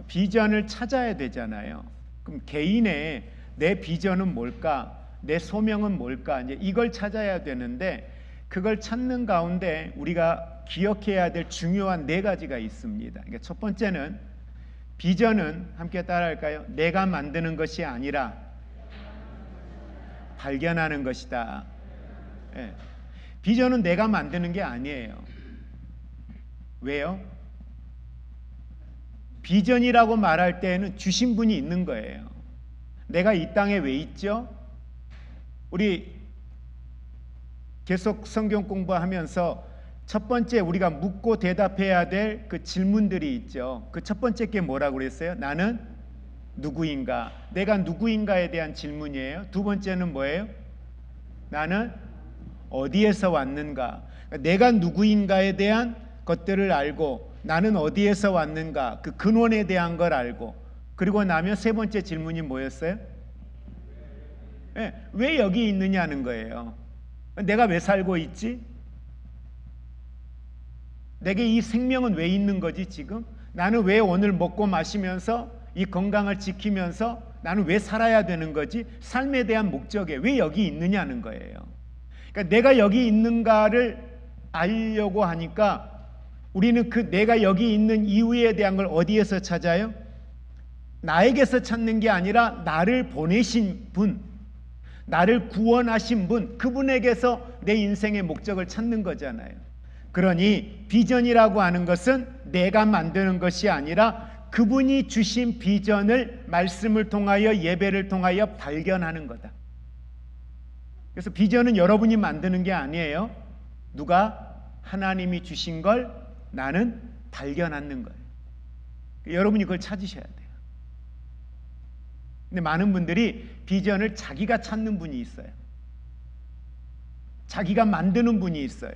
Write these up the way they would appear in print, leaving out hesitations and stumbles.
비전을 찾아야 되잖아요. 그럼 개인의 내 비전은 뭘까? 내 소명은 뭘까? 이제 이걸 찾아야 되는데 그걸 찾는 가운데 우리가 기억해야 될 중요한 4가지가 있습니다. 그러니까 첫 번째는 비전은 함께 따라할까요? 내가 만드는 것이 아니라 발견하는 것이다. 예. 비전은 내가 만드는 게 아니에요. 왜요? 비전이라고 말할 때에는 주신 분이 있는 거예요. 내가 이 땅에 왜 있죠? 우리 계속 성경 공부하면서 첫 번째 우리가 묻고 대답해야 될 그 질문들이 있죠. 그 첫 번째 게 뭐라고 그랬어요? 나는 누구인가? 내가 누구인가에 대한 질문이에요. 두 번째는 뭐예요? 나는 어디에서 왔는가? 내가 누구인가에 대한 것들을 알고 나는 어디에서 왔는가? 그 근원에 대한 걸 알고 그리고 나면 세 번째 질문이 뭐였어요? 네, 왜 여기 있느냐는 거예요. 내가 왜 살고 있지? 내게 이 생명은 왜 있는 거지 지금? 나는 왜 오늘 먹고 마시면서 이 건강을 지키면서 나는 왜 살아야 되는 거지? 삶에 대한 목적에 왜 여기 있느냐는 거예요. 그러니까 내가 여기 있는가를 알려고 하니까 우리는 그 내가 여기 있는 이유에 대한 걸 어디에서 찾아요? 나에게서 찾는 게 아니라 나를 보내신 분, 나를 구원하신 분, 그분에게서 내 인생의 목적을 찾는 거잖아요. 그러니 비전이라고 하는 것은 내가 만드는 것이 아니라 그분이 주신 비전을 말씀을 통하여 예배를 통하여 발견하는 거다. 그래서 비전은 여러분이 만드는 게 아니에요. 누가 하나님이 주신 걸 나는 발견하는 거예요. 여러분이 그걸 찾으셔야 돼요. 근데 많은 분들이 비전을 자기가 찾는 분이 있어요. 자기가 만드는 분이 있어요.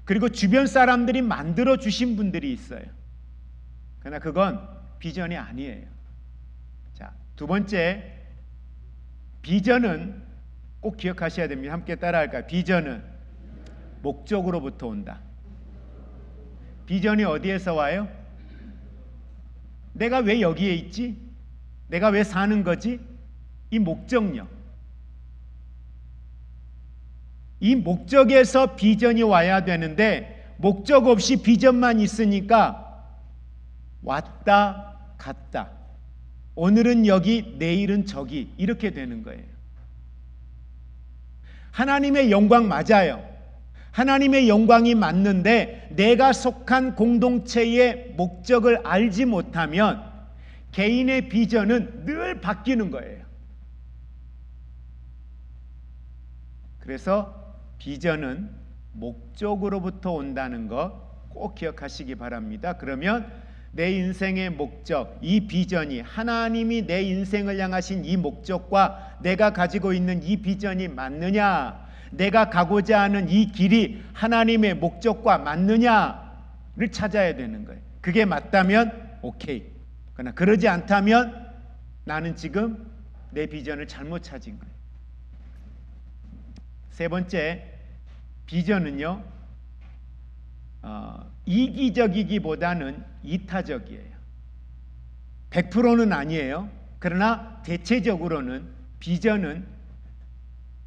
그리고 주변 사람들이 만들어 주신 분들이 있어요. 그러나 그건 비전이 아니에요. 자, 두 번째, 비전은 꼭 기억하셔야 됩니다. 함께 따라할까요? 비전은 목적으로부터 온다. 비전이 어디에서 와요? 내가 왜 여기에 있지? 내가 왜 사는 거지? 이 목적력. 이 목적에서 비전이 와야 되는데 목적 없이 비전만 있으니까 왔다 갔다. 오늘은 여기, 내일은 저기 이렇게 되는 거예요. 하나님의 영광 맞아요. 하나님의 영광이 맞는데 내가 속한 공동체의 목적을 알지 못하면 개인의 비전은 늘 바뀌는 거예요. 그래서 비전은 목적으로부터 온다는 거 꼭 기억하시기 바랍니다. 그러면 내 인생의 목적, 이 비전이 하나님이 내 인생을 향하신 이 목적과 내가 가지고 있는 이 비전이 맞느냐, 내가 가고자 하는 이 길이 하나님의 목적과 맞느냐를 찾아야 되는 거예요. 그게 맞다면 오케이. 그러나 그러지 않다면 나는 지금 내 비전을 잘못 찾은 거예요. 세 번째, 비전은요, 이기적이기보다는 이타적이에요. 100%는 아니에요. 그러나 대체적으로는 비전은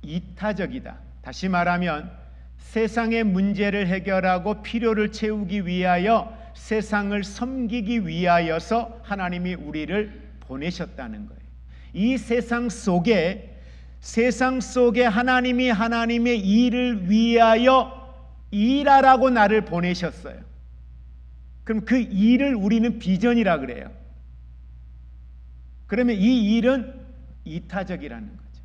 이타적이다. 다시 말하면 세상의 문제를 해결하고 필요를 채우기 위하여 세상을 섬기기 위하여서 하나님이 우리를 보내셨다는 거예요. 이 세상 속에 하나님이 하나님의 일을 위하여 일하라고 나를 보내셨어요. 그럼 그 일을 우리는 비전이라 그래요. 그러면 이 일은 이타적이라는 거죠.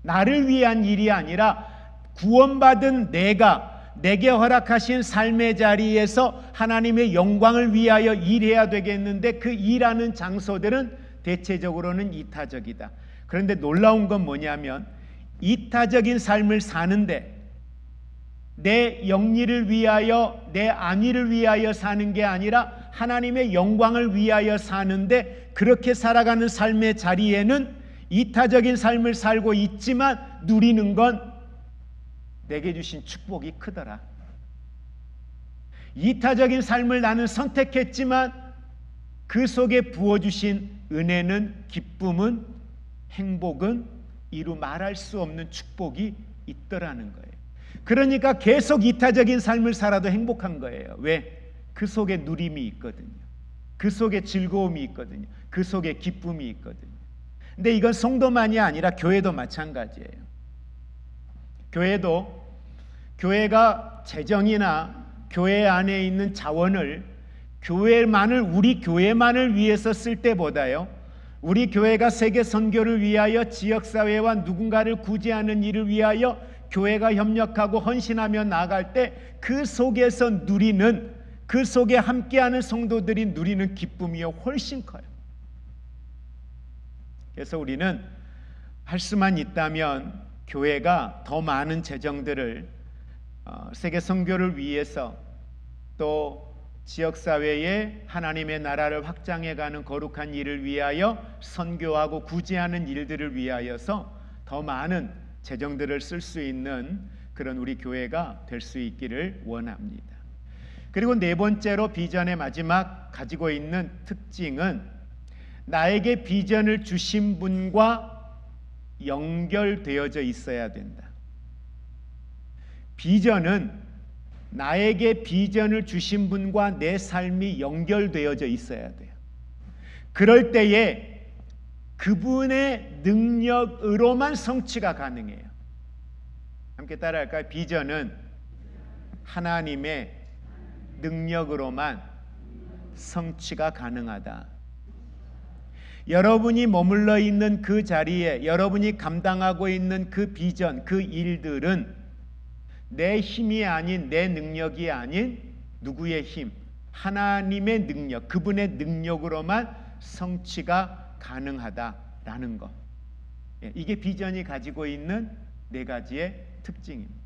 나를 위한 일이 아니라 구원받은 내게 허락하신 삶의 자리에서 하나님의 영광을 위하여 일해야 되겠는데 그 일하는 장소들은 대체적으로는 이타적이다. 그런데 놀라운 건 뭐냐면 이타적인 삶을 사는데 내 영리를 위하여 내 안위를 위하여 사는 게 아니라 하나님의 영광을 위하여 사는데 그렇게 살아가는 삶의 자리에는 이타적인 삶을 살고 있지만 누리는 건 내게 주신 축복이 크더라. 이타적인 삶을 나는 선택했지만 그 속에 부어주신 은혜는, 기쁨은, 행복은 이루 말할 수 없는 축복이 있더라는 거예요. 그러니까 계속 이타적인 삶을 살아도 행복한 거예요. 왜? 그 속에 누림이 있거든요. 그 속에 즐거움이 있거든요. 그 속에 기쁨이 있거든요. 근데 이건 성도만이 아니라 교회도 마찬가지예요. 교회가 재정이나 교회 안에 있는 자원을 우리 교회만을 위해서 쓸 때보다요, 우리 교회가 세계 선교를 위하여 지역사회와 누군가를 구제하는 일을 위하여 교회가 협력하고 헌신하며 나아갈 때 그 속에서 누리는, 그 속에 함께하는 성도들이 누리는 기쁨이 훨씬 커요. 그래서 우리는 할 수만 있다면 교회가 더 많은 재정들을 세계 선교를 위해서, 또 지역사회에 하나님의 나라를 확장해가는 거룩한 일을 위하여, 선교하고 구제하는 일들을 위하여서 더 많은 재정들을 쓸 수 있는 그런 우리 교회가 될 수 있기를 원합니다. 그리고 네 번째로 비전의 마지막 가지고 있는 특징은 나에게 비전을 주신 분과 연결되어져 있어야 된다. 비전은 나에게 비전을 주신 분과 내 삶이 연결되어져 있어야 돼요. 그럴 때에 그분의 능력으로만 성취가 가능해요. 함께 따라할까요? 비전은 하나님의 능력으로만 성취가 가능하다. 여러분이 머물러 있는 그 자리에, 여러분이 감당하고 있는 그 비전, 그 일들은 내 힘이 아닌, 내 능력이 아닌 누구의 힘? 하나님의 능력, 그분의 능력으로만 성취가 가능하다라는 것. 이게 비전이 가지고 있는 네 가지의 특징입니다.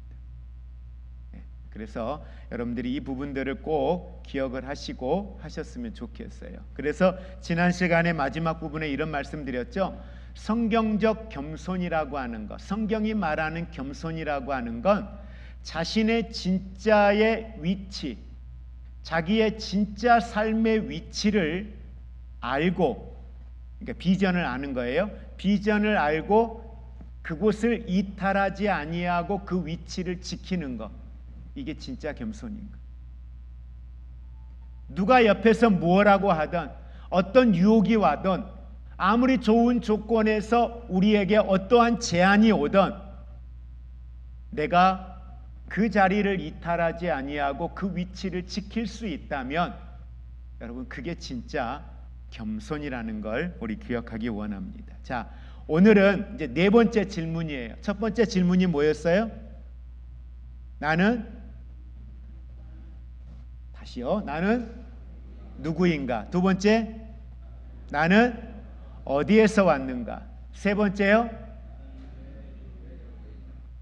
그래서 여러분들이 이 부분들을 꼭 기억을 하시고 하셨으면 좋겠어요. 그래서 지난 시간에 마지막 부분에 이런 말씀드렸죠. 성경적 겸손이라고 하는 것, 성경이 말하는 겸손이라고 하는 건 자신의 진짜의 위치, 자기의 진짜 삶의 위치를 알고, 그러니까 비전을 아는 거예요. 비전을 알고 그곳을 이탈하지 아니하고 그 위치를 지키는 것, 이게 진짜 겸손인 것. 누가 옆에서 무엇라고 하든, 어떤 유혹이 와든, 아무리 좋은 조건에서 우리에게 어떠한 제한이 오든 내가 그 자리를 이탈하지 아니하고 그 위치를 지킬 수 있다면 여러분, 그게 진짜 겸손이라는 걸 우리 기억하기 원합니다. 자, 오늘은 이제 네 번째 질문이에요. 첫 번째 질문이 뭐였어요? 나는 누구인가? 두 번째, 나는 어디에서 왔는가? 세 번째요,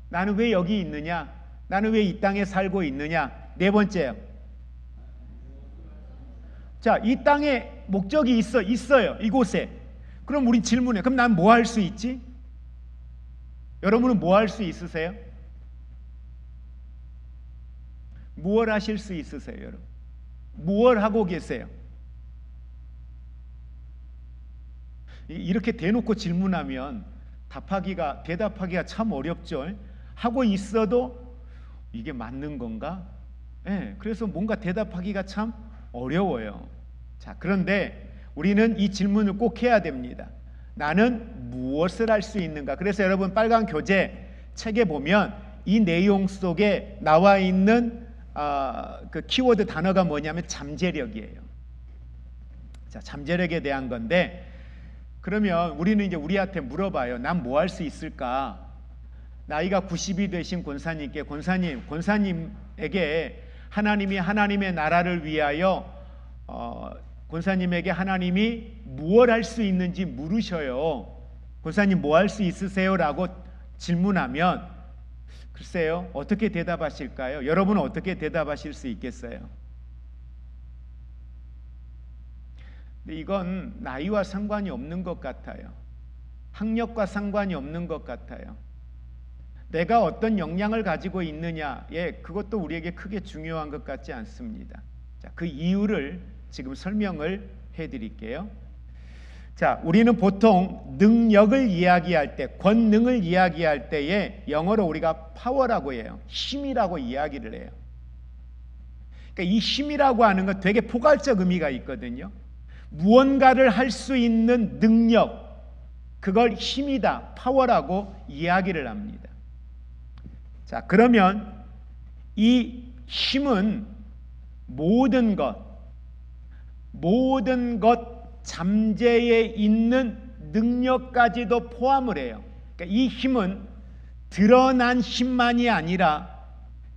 나는 왜 여기 있느냐? 나는 왜 이 땅에 살고 있느냐? 네 번째요, 자, 이 땅에 목적이 있어요. 이곳에. 그럼 우리 질문해. 그럼 난 뭐 할 수 있지? 여러분은 뭐 할 수 있으세요? 무엇 하실 수 있으세요, 여러분? 무엇 하고 계세요? 이렇게 대놓고 질문하면 대답하기가 참 어렵죠. 하고 있어도 이게 맞는 건가? 네, 그래서 뭔가 대답하기가 참 어려워요. 자, 그런데 우리는 이 질문을 꼭 해야 됩니다. 나는 무엇을 할 수 있는가? 그래서 여러분, 빨간 교재 책에 보면 이 내용 속에 나와 있는 그 키워드 단어가 뭐냐면 잠재력이에요. 자, 잠재력에 대한 건데, 그러면 우리는 이제 우리한테 물어봐요. 난 뭐 할 수 있을까? 나이가 90이 되신 권사님에게 하나님이 하나님의 나라를 위하여 권사님에게 하나님이 무엇 할 수 있는지 물으셔요. 권사님 뭐 할 수 있으세요? 라고 질문하면 글쎄요, 어떻게 대답하실까요? 여러분은 어떻게 대답하실 수 있겠어요? 근데 이건 나이와 상관이 없는 것 같아요. 학력과 상관이 없는 것 같아요. 내가 어떤 역량을 가지고 있느냐에 그것도 우리에게 크게 중요한 것 같지 않습니다. 자, 그 이유를 지금 설명을 해드릴게요. 자, 우리는 보통 능력을 이야기할 때, 권능을 이야기할 때에 영어로 우리가 파워라고 해요. 힘이라고 이야기를 해요. 그러니까 이 힘이라고 하는 건 되게 포괄적 의미가 있거든요. 무언가를 할 수 있는 능력, 그걸 힘이다, 파워라고 이야기를 합니다. 자, 그러면 이 힘은 모든 것 잠재에 있는 능력까지도 포함을 해요. 그러니까 이 힘은 드러난 힘만이 아니라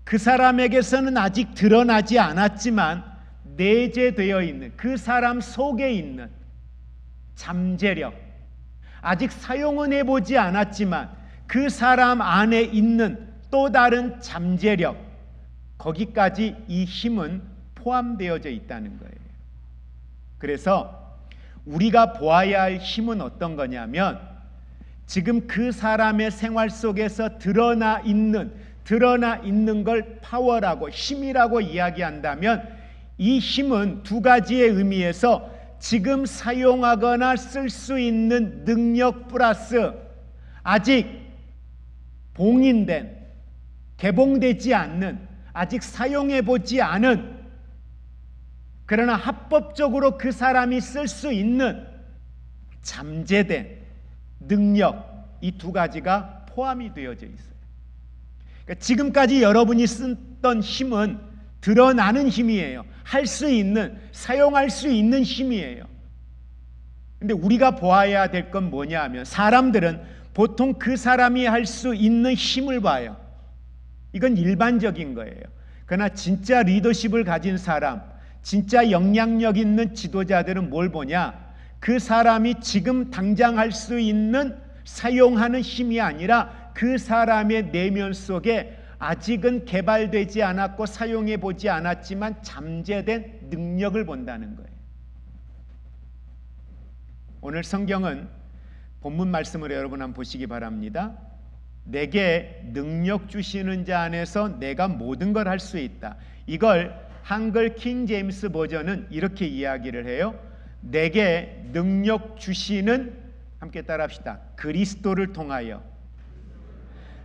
그 사람에게서는 아직 드러나지 않았지만 내재되어 있는, 그 사람 속에 있는 잠재력, 아직 사용은 해보지 않았지만 그 사람 안에 있는 또 다른 잠재력, 거기까지 이 힘은 포함되어져 있다는 거예요. 그래서 우리가 보아야 할 힘은 어떤 거냐면, 지금 그 사람의 생활 속에서 드러나 있는 걸 파워라고, 힘이라고 이야기한다면, 이 힘은 두 가지의 의미에서 지금 사용하거나 쓸 수 있는 능력 플러스 아직 봉인된, 개봉되지 않는, 아직 사용해보지 않은, 그러나 합법적으로 그 사람이 쓸 수 있는 잠재된 능력, 이 두 가지가 포함이 되어져 있어요. 그러니까 지금까지 여러분이 쓰던 힘은 드러나는 힘이에요. 할 수 있는, 사용할 수 있는 힘이에요. 근데 우리가 보아야 될 건 뭐냐 하면, 사람들은 보통 그 사람이 할 수 있는 힘을 봐요. 이건 일반적인 거예요. 그러나 진짜 리더십을 가진 사람, 진짜 영향력 있는 지도자들은 뭘 보냐? 그 사람이 지금 당장 할 수 있는, 사용하는 힘이 아니라 그 사람의 내면 속에 아직은 개발되지 않았고 사용해 보지 않았지만 잠재된 능력을 본다는 거예요. 오늘 성경은 본문 말씀을 여러분 한번 보시기 바랍니다. 내게 능력 주시는 자 안에서 내가 모든 걸 할 수 있다. 이걸 한글 킹 제임스 버전은 이렇게 이야기를 해요. 내게 능력 주시는, 함께 따라합시다. 그리스도를 통하여.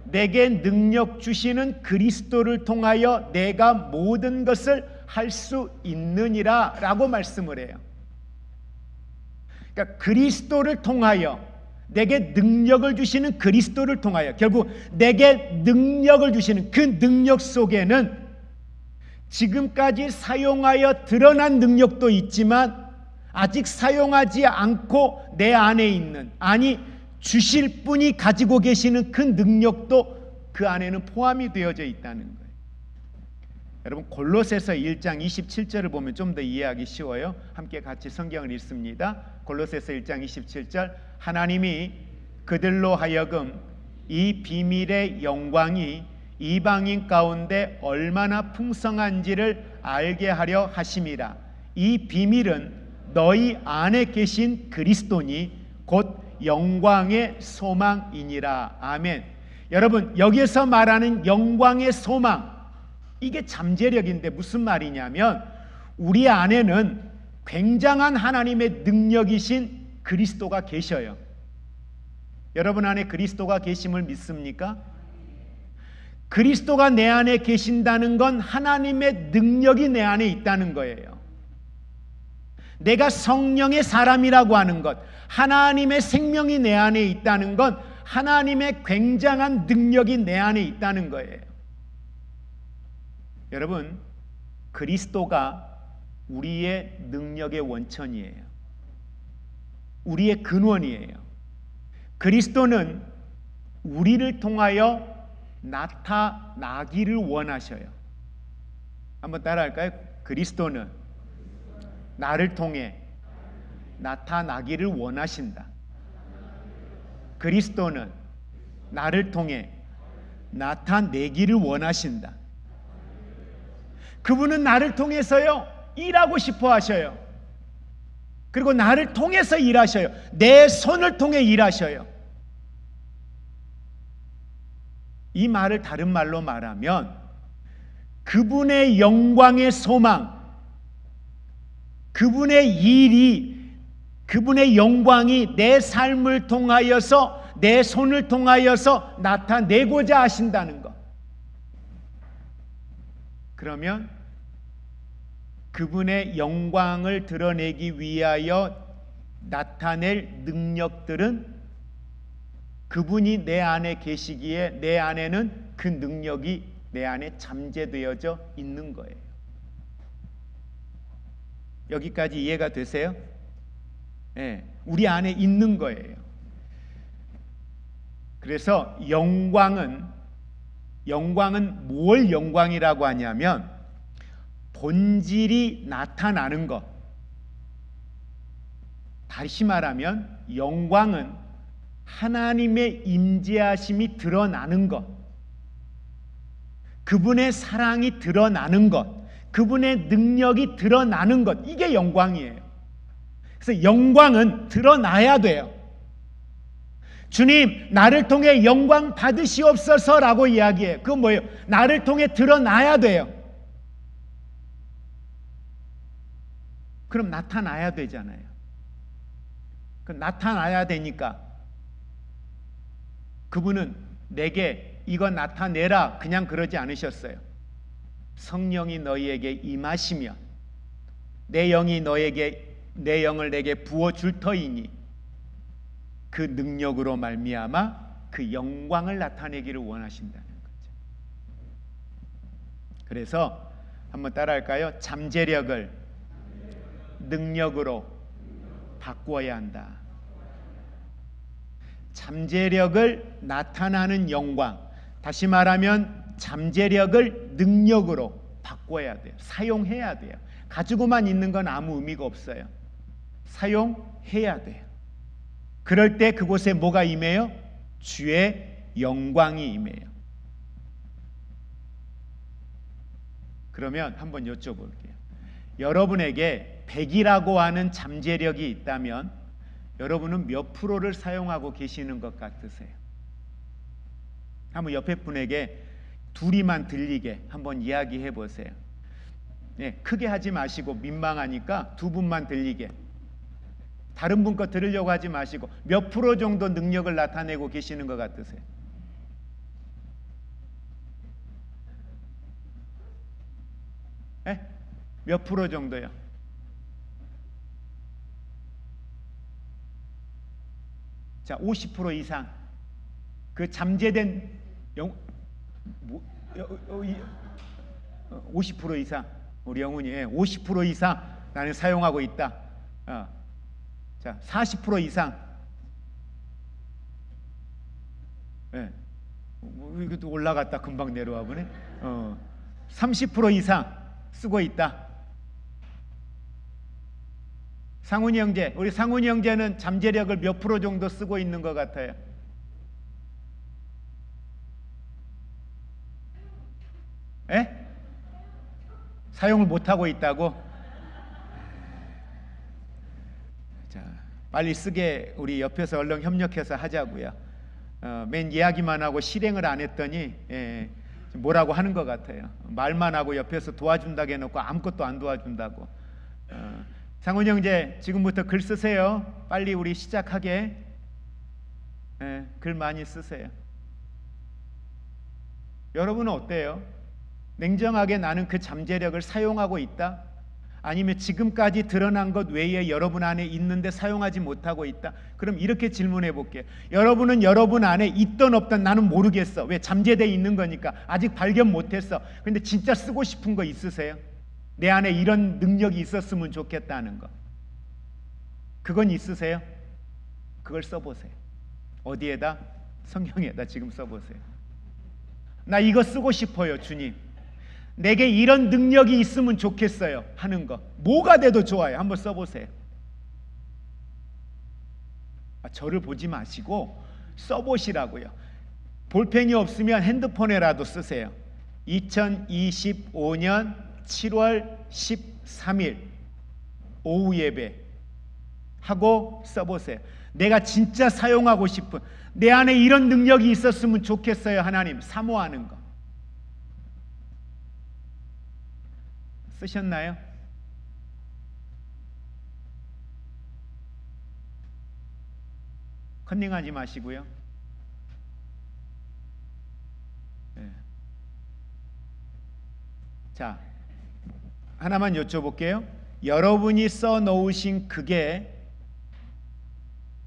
내게 능력 주시는 그리스도를 통하여 내가 모든 것을 할 수 있느니라 라고 말씀을 해요. 그러니까 그리스도를 통하여, 내게 능력을 주시는 그리스도를 통하여, 결국 내게 능력을 주시는 그 능력 속에는 지금까지 사용하여 드러난 능력도 있지만 아직 사용하지 않고 내 안에 있는, 아니 주실 분이 가지고 계시는 그 능력도 그 안에는 포함이 되어져 있다는 거예요. 여러분, 골로새서 1장 27절을 보면 좀 더 이해하기 쉬워요. 함께 같이 성경을 읽습니다. 골로새서 1장 27절, 하나님이 그들로 하여금 이 비밀의 영광이 이방인 가운데 얼마나 풍성한지를 알게 하려 하심이라. 이 비밀은 너희 안에 계신 그리스도니 곧 영광의 소망이니라. 아멘. 여러분, 여기서 말하는 영광의 소망, 이게 잠재력인데 무슨 말이냐면, 우리 안에는 굉장한 하나님의 능력이신 그리스도가 계셔요. 여러분 안에 그리스도가 계심을 믿습니까? 그리스도가 내 안에 계신다는 건 하나님의 능력이 내 안에 있다는 거예요. 내가 성령의 사람이라고 하는 것, 하나님의 생명이 내 안에 있다는 건 하나님의 굉장한 능력이 내 안에 있다는 거예요. 여러분, 그리스도가 우리의 능력의 원천이에요. 우리의 근원이에요. 그리스도는 우리를 통하여 나타나기를 원하셔요. 한번 따라할까요? 그리스도는 나를 통해 나타나기를 원하신다. 그리스도는 나를 통해 나타내기를 원하신다. 그분은 나를 통해서요, 일하고 싶어 하셔요. 그리고 나를 통해서 일하셔요. 내 손을 통해 일하셔요. 이 말을 다른 말로 말하면 그분의 영광의 소망, 그분의 일이, 그분의 영광이 내 삶을 통하여서, 내 손을 통하여서 나타내고자 하신다는 것. 그러면 그분의 영광을 드러내기 위하여 나타낼 능력들은 그분이 내 안에 계시기에 내 안에는 그 능력이 내 안에 잠재되어져 있는 거예요. 여기까지 이해가 되세요? 네, 우리 안에 있는 거예요. 그래서 영광은 뭘 영광이라고 하냐면 본질이 나타나는 것. 다시 말하면 영광은 하나님의 임재하심이 드러나는 것, 그분의 사랑이 드러나는 것, 그분의 능력이 드러나는 것, 이게 영광이에요. 그래서 영광은 드러나야 돼요. 주님, 나를 통해 영광 받으시옵소서라고 이야기해요. 그건 뭐예요? 나를 통해 드러나야 돼요. 그럼 나타나야 되잖아요. 그럼 나타나야 되니까 그분은 내게 이거 나타내라 그냥 그러지 않으셨어요. 성령이 너희에게 임하시면 내 영이 내 영을 내게 부어줄 터이니 그 능력으로 말미암아 그 영광을 나타내기를 원하신다는 거죠. 그래서 한번 따라할까요? 잠재력을 능력으로 바꾸어야 한다. 잠재력을 나타나는 영광, 다시 말하면 잠재력을 능력으로 바꿔야 돼요. 사용해야 돼요. 가지고만 있는 건 아무 의미가 없어요. 사용해야 돼요. 그럴 때 그곳에 뭐가 임해요? 주의 영광이 임해요. 그러면 한번 여쭤볼게요. 여러분에게 100이라고 하는 잠재력이 있다면 여러분은 몇 프로를 사용하고 계시는 것 같으세요? 한번 옆에 분에게 둘이만 들리게 한번 이야기해 보세요. 네, 크게 하지 마시고 민망하니까 두 분만 들리게. 다른 분 거 들으려고 하지 마시고 몇 프로 정도 능력을 나타내고 계시는 것 같으세요? 네? 몇 프로 정도요? 자, 50% 이상. 그 잠재된 50% 이상. 우리 영훈이 50% 이상 나는 사용하고 있다. 자, 40% 이상. 이것도 올라갔다 금방 내려와 보네. 30% 이상 쓰고 있다. 상훈이 형제, 우리 상훈이 형제는 잠재력을 몇 프로 정도 쓰고 있는 것 같아요? 에? 사용을 못하고 있다고? 자, 빨리 쓰게 우리 옆에서 얼른 협력해서 하자고요. 맨 이야기만 하고 실행을 안 했더니 뭐라고 하는 것 같아요. 말만 하고 옆에서 도와준다고 해놓고 아무것도 안 도와준다고. 상훈 형제, 지금부터 글 쓰세요. 빨리 우리 시작하게. 글 많이 쓰세요. 여러분은 어때요? 냉정하게 나는 그 잠재력을 사용하고 있다? 아니면 지금까지 드러난 것 외에 여러분 안에 있는데 사용하지 못하고 있다? 그럼 이렇게 질문해 볼게요. 여러분은 여러분 안에 있던 없던 나는 모르겠어. 왜? 잠재되어 있는 거니까. 아직 발견 못했어. 근데 진짜 쓰고 싶은 거 있으세요? 내 안에 이런 능력이 있었으면 좋겠다는 거. 그건 있으세요? 그걸 써보세요. 어디에다? 성경에다 지금 써보세요. 나 이거 쓰고 싶어요, 주님. 내게 이런 능력이 있으면 좋겠어요 하는 거. 뭐가 돼도 좋아요. 한번 써보세요. 저를 보지 마시고 써보시라고요. 볼펜이 없으면 핸드폰에라도 쓰세요. 2025년 7월 13일 오후 예배 하고 써보세요. 내가 진짜 사용하고 싶은, 내 안에 이런 능력이 있었으면 좋겠어요. 하나님, 사모하는 거 쓰셨나요? 컨닝하지 마시고요. 네. 자, 하나만 여쭤볼게요. 여러분이 써놓으신 그게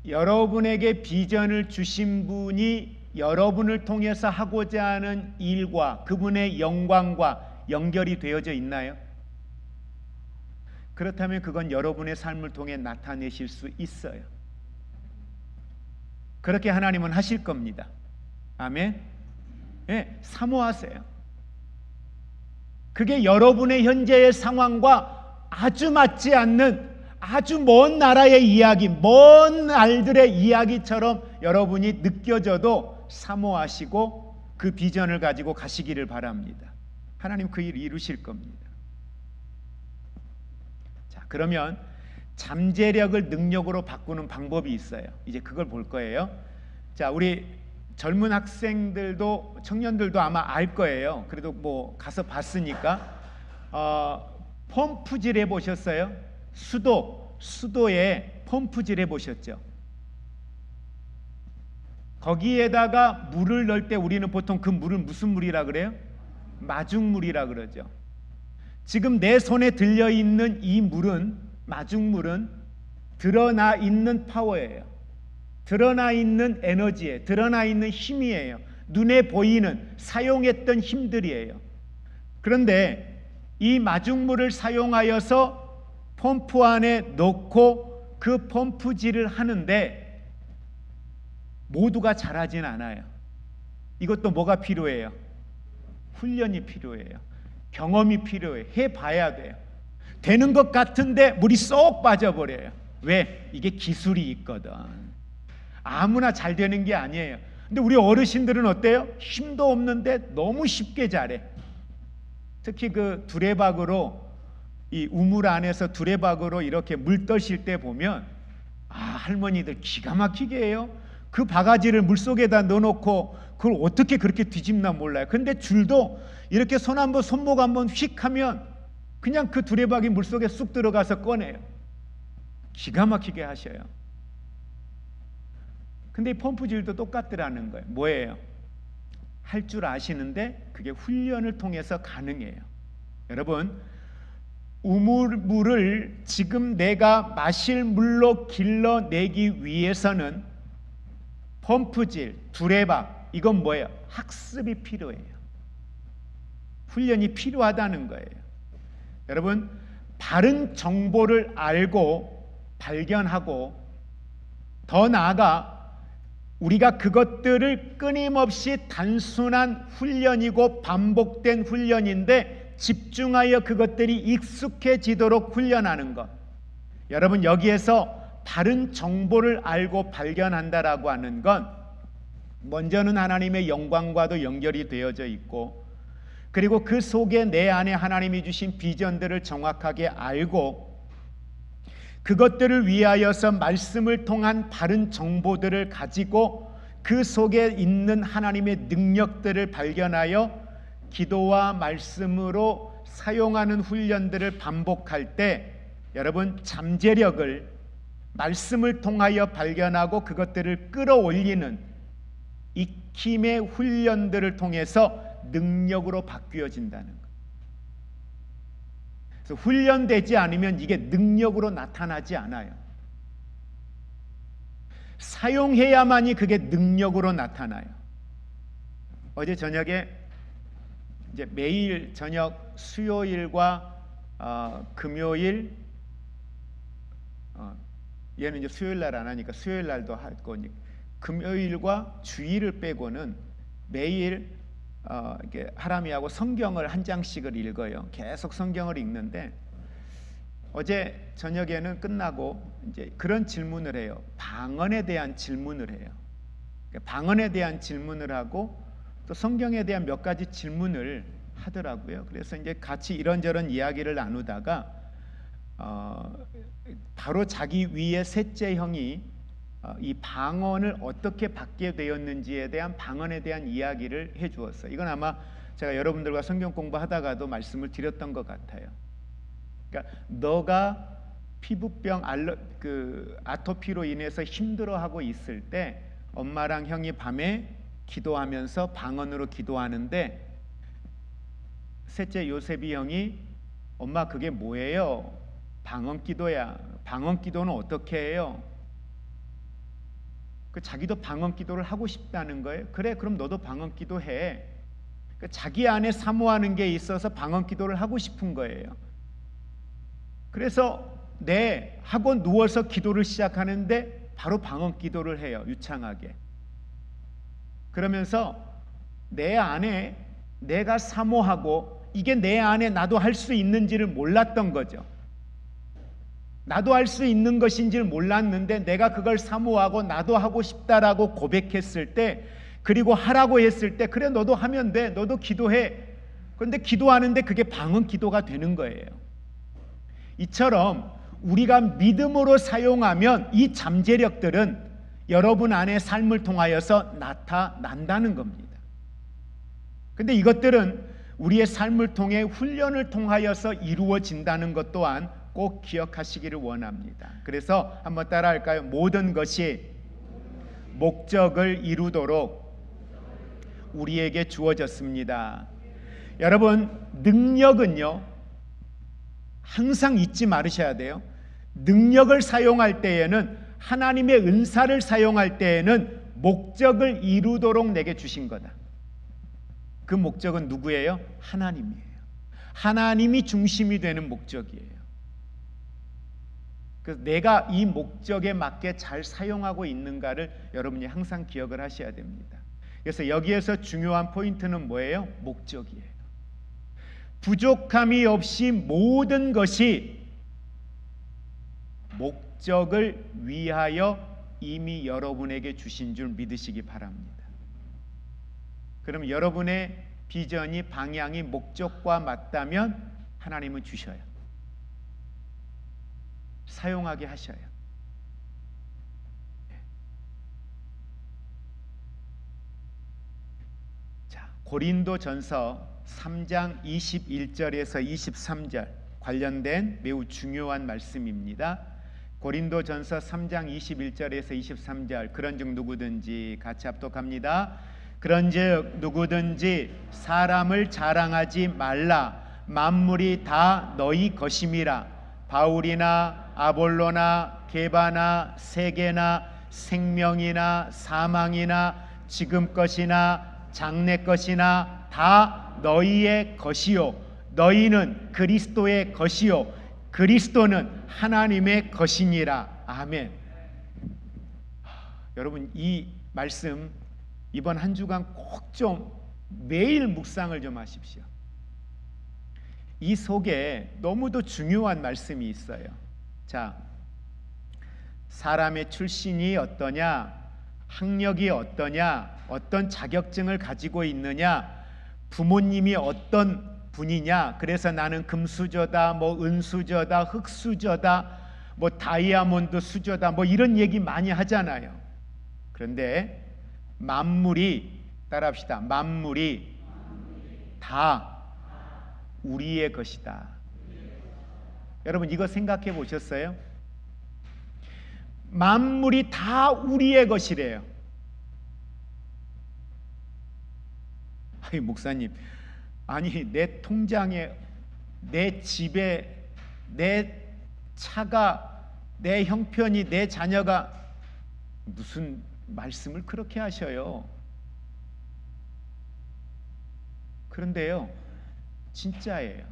여러분에게 비전을 주신 분이 여러분을 통해서 하고자 하는 일과 그분의 영광과 연결이 되어져 있나요? 그렇다면 그건 여러분의 삶을 통해 나타내실 수 있어요. 그렇게 하나님은 하실 겁니다. 아멘. 네, 사모하세요. 그게 여러분의 현재의 상황과 아주 맞지 않는 아주 먼 나라의 이야기, 먼 알들의 이야기처럼 여러분이 느껴져도 사모하시고 그 비전을 가지고 가시기를 바랍니다. 하나님 그 일 이루실 겁니다. 자, 그러면 잠재력을 능력으로 바꾸는 방법이 있어요. 이제 그걸 볼 거예요. 자, 우리 젊은 학생들도 청년들도 아마 알 거예요. 그래도 뭐 가서 봤으니까 펌프질 해보셨어요? 수도에 펌프질 해보셨죠? 거기에다가 물을 넣을 때 우리는 보통 그 물을 무슨 물이라 그래요? 마중물이라 그러죠. 지금 내 손에 들려있는 이 물은, 마중물은 드러나 있는 파워예요. 드러나 있는 에너지에, 드러나 있는 힘이에요. 눈에 보이는 사용했던 힘들이에요. 그런데 이 마중물을 사용하여서 펌프 안에 넣고 그 펌프질을 하는데 모두가 잘하진 않아요. 이것도 뭐가 필요해요? 훈련이 필요해요. 경험이 필요해요. 해봐야 돼요. 되는 것 같은데 물이 쏙 빠져버려요. 왜? 이게 기술이 있거든. 아무나 잘 되는 게 아니에요. 근데 우리 어르신들은 어때요? 힘도 없는데 너무 쉽게 잘해. 특히 그 두레박으로, 이 우물 안에서 두레박으로 이렇게 물 떠실 때 보면 할머니들 기가 막히게 해요. 그 바가지를 물속에다 넣어놓고 그걸 어떻게 그렇게 뒤집나 몰라요. 근데 줄도 이렇게 손목 한번 휙 하면 그냥 그 두레박이 물속에 쑥 들어가서 꺼내요. 기가 막히게 하셔요. 근데 이 펌프질도 똑같더라는 거예요. 뭐예요? 할 줄 아시는데 그게 훈련을 통해서 가능해요. 여러분, 우물물을 지금 내가 마실 물로 길러내기 위해서는 펌프질, 두레박, 이건 뭐예요? 학습이 필요해요. 훈련이 필요하다는 거예요. 여러분, 바른 정보를 알고 발견하고 더 나아가 우리가 그것들을 끊임없이 단순한 훈련이고 반복된 훈련인데 집중하여 그것들이 익숙해지도록 훈련하는 것. 여러분, 여기에서 바른 정보를 알고 발견한다라고 하는 건 먼저는 하나님의 영광과도 연결이 되어져 있고, 그리고 그 속에 내 안에 하나님이 주신 비전들을 정확하게 알고 그것들을 위하여서 말씀을 통한 바른 정보들을 가지고 그 속에 있는 하나님의 능력들을 발견하여 기도와 말씀으로 사용하는 훈련들을 반복할 때 여러분, 잠재력을 말씀을 통하여 발견하고 그것들을 끌어올리는 익힘의 훈련들을 통해서 능력으로 바뀌어진다는 것. 그래서 훈련되지 않으면 이게 능력으로 나타나지 않아요. 사용해야만이 그게 능력으로 나타나요. 어제 저녁에 이제 매일 저녁 수요일과 금요일, 얘는 이제 수요일 날 안 하니까 수요일 날도 할 거니까 금요일과 주일을 빼고는 매일 이렇게 하람이하고 성경을 한 장씩을 읽어요. 계속 성경을 읽는데 어제 저녁에는 끝나고 이제 그런 질문을 해요. 방언에 대한 질문을 해요. 방언에 대한 질문을 하고 또 성경에 대한 몇 가지 질문을 하더라고요. 그래서 이제 같이 이런저런 이야기를 나누다가 바로 자기 위에 셋째 형이 이 방언을 어떻게 받게 되었는지에 대한 방언에 대한 이야기를 해 주었어요. 이건 아마 제가 여러분들과 성경 공부하다가도 말씀을 드렸던 것 같아요. 그러니까 너가 피부병 아토피로 인해서 힘들어하고 있을 때 엄마랑 형이 밤에 기도하면서 방언으로 기도하는데 셋째 요셉이 형이 엄마 그게 뭐예요? 방언 기도야. 방언 기도는 어떻게 해요? 자기도 방언 기도를 하고 싶다는 거예요. 그래, 그럼 너도 방언 기도해. 자기 안에 사모하는 게 있어서 방언 기도를 하고 싶은 거예요. 그래서 네 하고 누워서 기도를 시작하는데 바로 방언 기도를 해요. 유창하게. 그러면서 내 안에 내가 사모하고 이게 내 안에 나도 할 수 있는지를 몰랐던 거죠. 나도 할 수 있는 것인지를 몰랐는데 내가 그걸 사모하고 나도 하고 싶다라고 고백했을 때, 그리고 하라고 했을 때 그래 너도 하면 돼, 너도 기도해. 그런데 기도하는데 그게 방언 기도가 되는 거예요. 이처럼 우리가 믿음으로 사용하면 이 잠재력들은 여러분 안에 삶을 통하여서 나타난다는 겁니다. 그런데 이것들은 우리의 삶을 통해 훈련을 통하여서 이루어진다는 것 또한 꼭 기억하시기를 원합니다. 그래서 한번 따라할까요? 모든 것이 목적을 이루도록 우리에게 주어졌습니다. 여러분, 능력은요 항상 잊지 말으셔야 돼요. 능력을 사용할 때에는, 하나님의 은사를 사용할 때에는 목적을 이루도록 내게 주신 거다. 그 목적은 누구예요? 하나님이에요. 하나님이 중심이 되는 목적이에요. 그래서 내가 이 목적에 맞게 잘 사용하고 있는가를 여러분이 항상 기억을 하셔야 됩니다. 그래서 여기에서 중요한 포인트는 뭐예요? 목적이에요. 부족함이 없이 모든 것이 목적을 위하여 이미 여러분에게 주신 줄 믿으시기 바랍니다. 그럼 여러분의 비전이, 방향이 목적과 맞다면 하나님은 주셔요. 사용하게 하셔요. 자, 고린도전서 3장 21절에서 23절 관련된 매우 중요한 말씀입니다. 고린도전서 3장 21절에서 23절, 그런즉 누구든지, 같이 합독합니다. 그런즉 누구든지 사람을 자랑하지 말라. 만물이 다 너희 것임이라. 바울이나 아볼로나 게바나 세계나 생명이나 사망이나 지금 것이나 장래 것이나 다 너희의 것이요 너희는 그리스도의 것이요 그리스도는 하나님의 것이니라. 아멘. 여러분, 이 말씀 이번 한 주간 꼭 좀 매일 묵상을 좀 하십시오. 이 속에 너무도 중요한 말씀이 있어요. 자, 사람의 출신이 어떠냐, 학력이 어떠냐, 어떤 자격증을 가지고 있느냐, 부모님이 어떤 분이냐, 그래서 나는 금수저다, 뭐 은수저다, 흑수저다, 뭐 다이아몬드 수저다, 뭐 이런 얘기 많이 하잖아요. 그런데 만물이, 따라합시다. 만물이 다 우리의 것이다. 여러분, 이거 생각해 보셨어요? 만물이 다 우리의 것이래요. 아니, 목사님, 아니 내 통장에, 내 집에, 내 차가, 내 형편이, 내 자녀가, 무슨 말씀을 그렇게 하셔요? 그런데요, 진짜예요.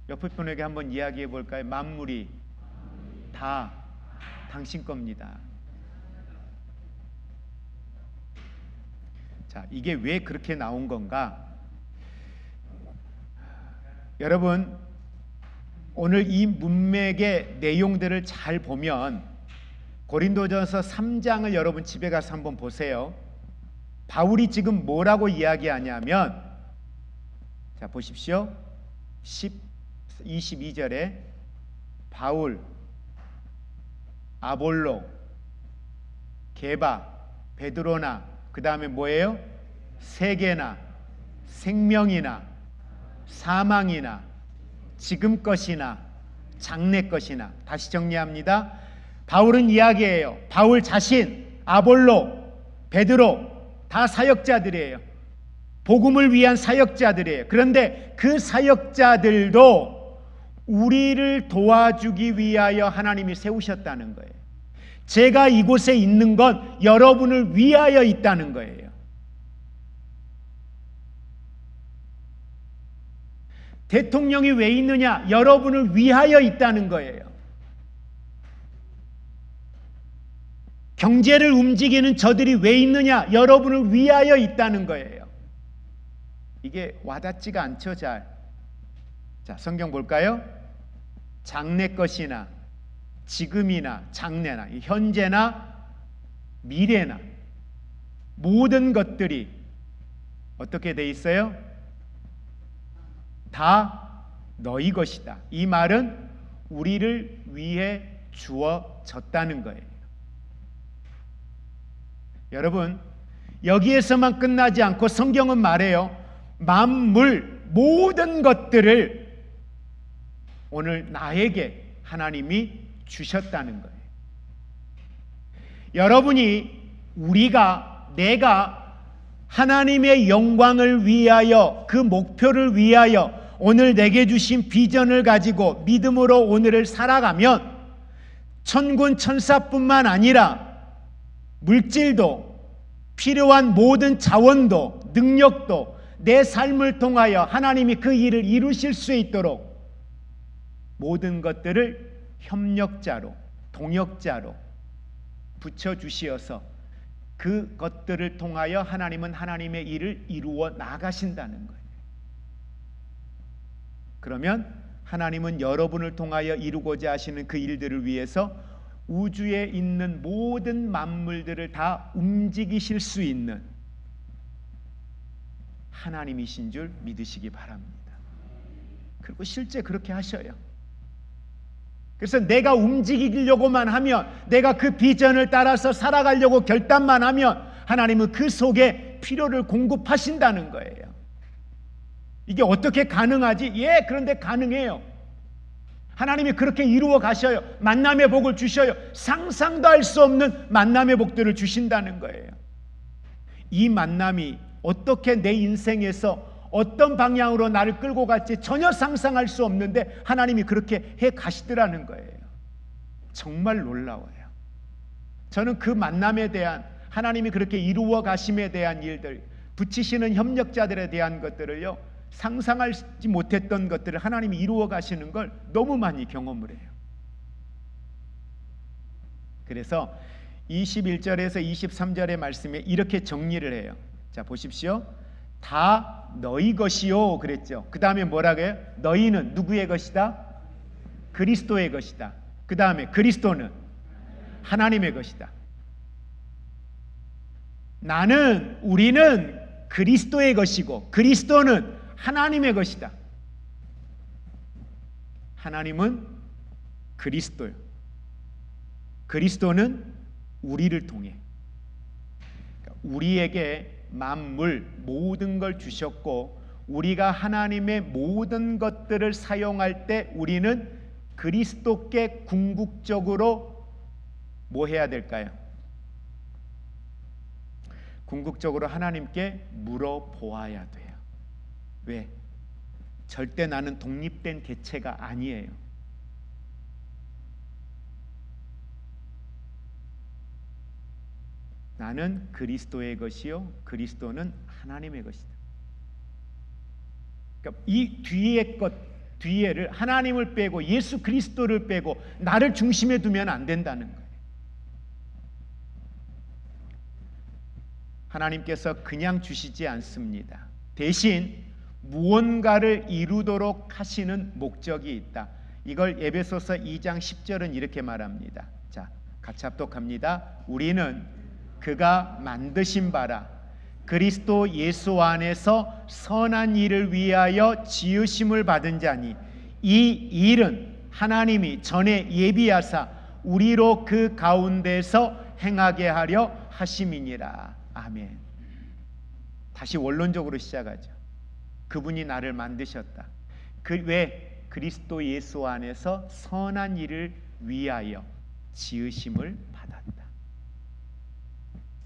옆에 분에게 한번 이야기해 볼까요? 만물이 다 당신 겁니다. 자, 이게 왜 그렇게 나온 건가? 여러분, 오늘 이 문맥의 내용들을 잘 보면 고린도전서 3장을 여러분 집에 가서 한번 보세요. 바울이 지금 뭐라고 이야기하냐면, 자 보십시오. 22절에 바울, 아볼로, 게바, 베드로나, 그 다음에 뭐예요? 세계나, 생명이나, 사망이나, 지금 것이나, 장래 것이나. 다시 정리합니다. 바울은 이야기해요. 바울 자신, 아볼로, 베드로 다 사역자들이에요. 복음을 위한 사역자들이에요. 그런데 그 사역자들도 우리를 도와주기 위하여 하나님이 세우셨다는 거예요. 제가 이곳에 있는 건 여러분을 위하여 있다는 거예요. 대통령이 왜 있느냐? 여러분을 위하여 있다는 거예요. 경제를 움직이는 저들이 왜 있느냐? 여러분을 위하여 있다는 거예요. 이게 와닿지가 않죠, 잘. 자, 성경 볼까요? 장래 것이나 지금이나 장래나 현재나 미래나 모든 것들이 어떻게 돼 있어요? 다 너희 것이다. 이 말은 우리를 위해 주어졌다는 거예요. 여러분, 여기에서만 끝나지 않고 성경은 말해요. 만물 모든 것들을 오늘 나에게 하나님이 주셨다는 거예요. 여러분이, 우리가, 내가 하나님의 영광을 위하여, 그 목표를 위하여 오늘 내게 주신 비전을 가지고 믿음으로 오늘을 살아가면 천군 천사뿐만 아니라 물질도, 필요한 모든 자원도, 능력도 내 삶을 통하여 하나님이 그 일을 이루실 수 있도록 모든 것들을 협력자로, 동역자로 붙여주시어서 그것들을 통하여 하나님은 하나님의 일을 이루어 나가신다는 거예요. 그러면 하나님은 여러분을 통하여 이루고자 하시는 그 일들을 위해서 우주에 있는 모든 만물들을 다 움직이실 수 있는 하나님이신 줄 믿으시기 바랍니다. 그리고 실제 그렇게 하셔요. 그래서 내가 움직이려고만 하면, 내가 그 비전을 따라서 살아가려고 결단만 하면 하나님은 그 속에 필요를 공급하신다는 거예요. 이게 어떻게 가능하지? 예, 그런데 가능해요. 하나님이 그렇게 이루어 가셔요. 만남의 복을 주셔요. 상상도 할 수 없는 만남의 복들을 주신다는 거예요. 이 만남이 어떻게 내 인생에서 어떤 방향으로 나를 끌고 갈지 전혀 상상할 수 없는데 하나님이 그렇게 해 가시더라는 거예요. 정말 놀라워요. 저는 그 만남에 대한, 하나님이 그렇게 이루어 가심에 대한 일들, 붙이시는 협력자들에 대한 것들을요, 상상하지 못했던 것들을 하나님이 이루어 가시는 걸 너무 많이 경험을 해요. 그래서 21절에서 23절의 말씀에 이렇게 정리를 해요. 자, 보십시오. 다 너희 것이요 그랬죠. 그 다음에 뭐라고 해요? 너희는 누구의 것이다? 그리스도의 것이다. 그 다음에 그리스도는 하나님의 것이다. 나는, 우리는 그리스도의 것이고 그리스도는 하나님의 것이다. 하나님은 그리스도요. 그리스도는 우리를 통해 우리에게 만물 모든 걸 주셨고, 우리가 하나님의 모든 것들을 사용할 때 우리는 그리스도께 궁극적으로 뭐 해야 될까요? 궁극적으로 하나님께 물어보아야 돼요. 왜? 절대 나는 독립된 개체가 아니에요. 나는 그리스도의 것이요 그리스도는 하나님의 것이다. 그러니까 이 뒤에 것, 뒤에를 하나님을 빼고 예수 그리스도를 빼고 나를 중심에 두면 안 된다는 거예요. 하나님께서 그냥 주시지 않습니다. 대신 무언가를 이루도록 하시는 목적이 있다. 이걸 에베소서 2장 10절은 이렇게 말합니다. 자, 같이 합독합니다. 우리는 그가 만드신 바라 그리스도 예수 안에서 선한 일을 위하여 지으심을 받은 자니, 이 일은 하나님이 전에 예비하사 우리로 그 가운데서 행하게 하려 하심이니라. 아멘. 다시 원론적으로 시작하죠. 그분이 나를 만드셨다. 왜? 그리스도 예수 안에서 선한 일을 위하여 지으심을 받았다.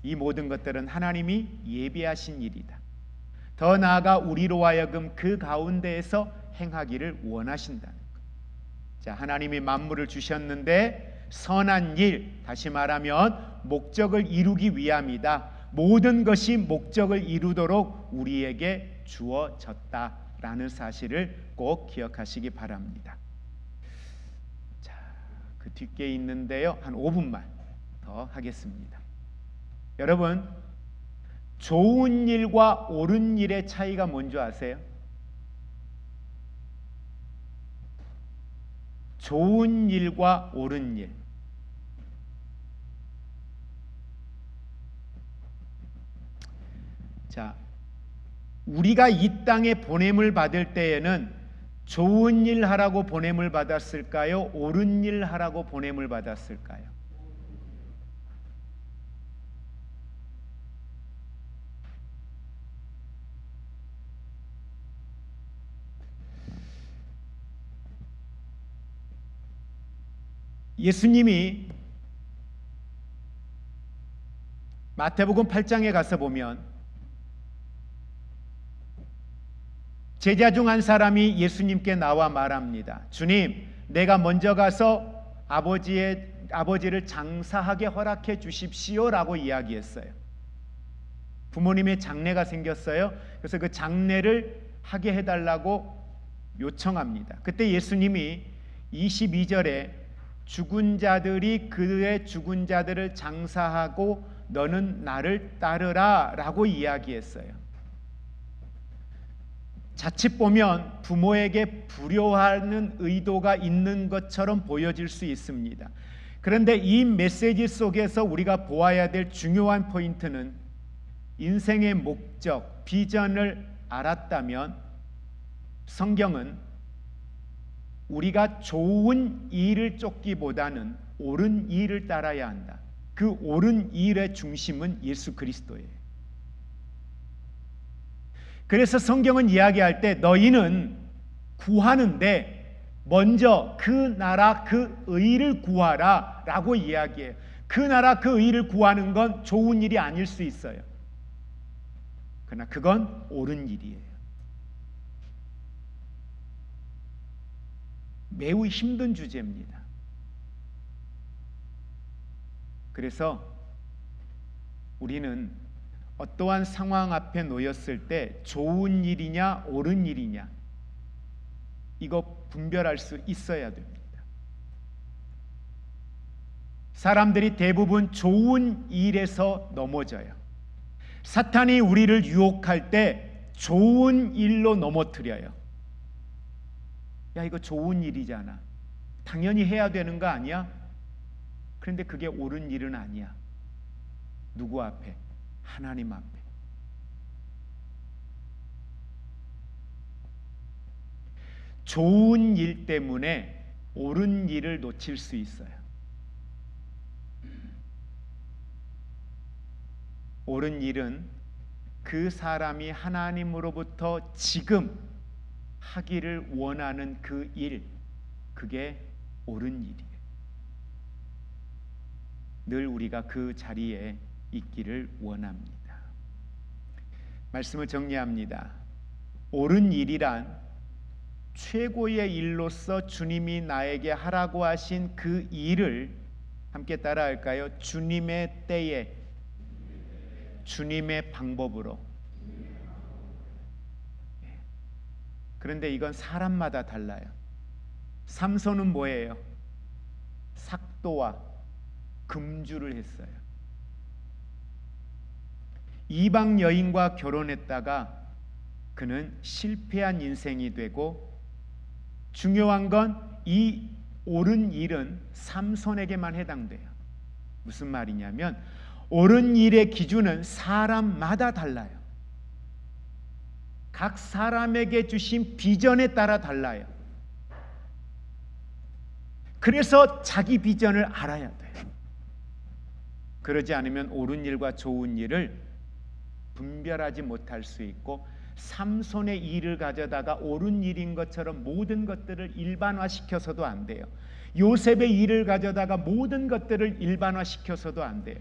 이 모든 것들은 하나님이 예비하신 일이다. 더 나아가 우리로 하여금 그 가운데에서 행하기를 원하신다는 것. 자, 하나님이 만물을 주셨는데 선한 일, 다시 말하면 목적을 이루기 위함이다. 모든 것이 목적을 이루도록 우리에게 주어졌다라는 사실을 꼭 기억하시기 바랍니다. 자, 그 뒷게 있는데요. 한 5분만 더 하겠습니다. 여러분, 좋은 일과 옳은 일의 차이가 뭔지 아세요? 좋은 일과 옳은 일. 자, 우리가 이 땅에 보냄을 받을 때에는 좋은 일 하라고 보냄을 받았을까요? 옳은 일 하라고 보냄을 받았을까요? 예수님이 마태복음 8장에 가서 보면 제자 중 한 사람이 예수님께 나와 말합니다. 주님, 내가 먼저 가서 아버지를 장사하게 허락해 주십시오라고 이야기했어요. 부모님의 장례가 생겼어요. 그래서 그 장례를 하게 해달라고 요청합니다. 그때 예수님이 22절에 죽은 자들이 그의 죽은 자들을 장사하고 너는 나를 따르라 라고 이야기했어요. 자칫 보면 부모에게 불효하는 의도가 있는 것처럼 보여질 수 있습니다. 그런데 이 메시지 속에서 우리가 보아야 될 중요한 포인트는 인생의 목적, 비전을 알았다면 성경은 우리가 좋은 일을 쫓기보다는 옳은 일을 따라야 한다. 그 옳은 일의 중심은 예수 그리스도예요. 그래서 성경은 이야기할 때 너희는 구하는데 먼저 그 나라 그 의를 구하라 라고 이야기해요. 그 나라 그 의를 구하는 건 좋은 일이 아닐 수 있어요. 그러나 그건 옳은 일이에요. 매우 힘든 주제입니다. 그래서 우리는 어떠한 상황 앞에 놓였을 때 좋은 일이냐 옳은 일이냐 이거 분별할 수 있어야 됩니다. 사람들이 대부분 좋은 일에서 넘어져요. 사탄이 우리를 유혹할 때 좋은 일로 넘어뜨려요. 야, 이거 좋은 일이잖아. 당연히 해야 되는 거 아니야? 그런데 그게 옳은 일은 아니야. 누구 앞에? 하나님 앞에. 좋은 일 때문에 옳은 일을 놓칠 수 있어요. 옳은 일은 그 사람이 하나님으로부터 지금 하기를 원하는 그 일, 그게 옳은 일이에요. 늘 우리가 그 자리에 있기를 원합니다. 말씀을 정리합니다. 옳은 일이란 최고의 일로서 주님이 나에게 하라고 하신 그 일을 함께 따라할까요? 주님의 때에 주님의 방법으로. 그런데 이건 사람마다 달라요. 삼손은 뭐예요? 삭도와 금주를 했어요. 이방 여인과 결혼했다가 그는 실패한 인생이 되고, 중요한 건 이 옳은 일은 삼손에게만 해당돼요. 무슨 말이냐면 옳은 일의 기준은 사람마다 달라요. 각 사람에게 주신 비전에 따라 달라요. 그래서 자기 비전을 알아야 돼요. 그러지 않으면 옳은 일과 좋은 일을 분별하지 못할 수 있고, 삼손의 일을 가져다가 옳은 일인 것처럼 모든 것들을 일반화시켜서도 안 돼요. 요셉의 일을 가져다가 모든 것들을 일반화시켜서도 안 돼요.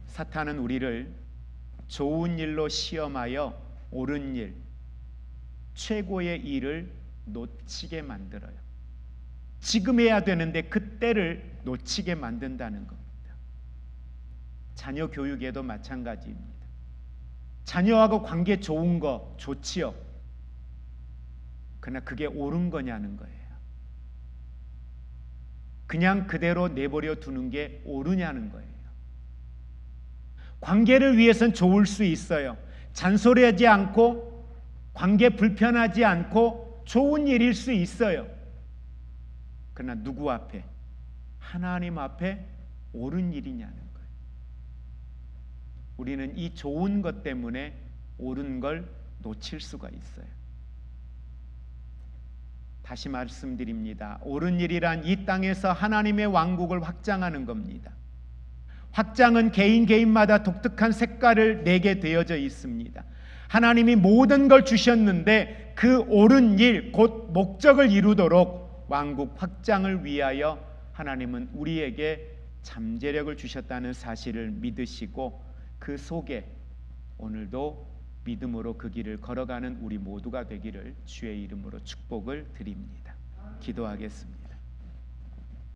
사탄은 우리를 좋은 일로 시험하여 옳은 일, 최고의 일을 놓치게 만들어요. 지금 해야 되는데 그때를 놓치게 만든다는 겁니다. 자녀 교육에도 마찬가지입니다. 자녀하고 관계 좋은 거 좋지요. 그러나 그게 옳은 거냐는 거예요. 그냥 그대로 내버려 두는 게 옳으냐는 거예요. 관계를 위해서는 좋을 수 있어요. 잔소리하지 않고 관계 불편하지 않고 좋은 일일 수 있어요. 그러나 누구 앞에? 하나님 앞에 옳은 일이냐는 거예요. 우리는 이 좋은 것 때문에 옳은 걸 놓칠 수가 있어요. 다시 말씀드립니다. 옳은 일이란 이 땅에서 하나님의 왕국을 확장하는 겁니다. 확장은 개인마다 독특한 색깔을 내게 되어져 있습니다. 하나님이 모든 걸 주셨는데 그 옳은 일, 곧 목적을 이루도록 왕국 확장을 위하여 하나님은 우리에게 잠재력을 주셨다는 사실을 믿으시고, 그 속에 오늘도 믿음으로 그 길을 걸어가는 우리 모두가 되기를 주의 이름으로 축복을 드립니다. 기도하겠습니다.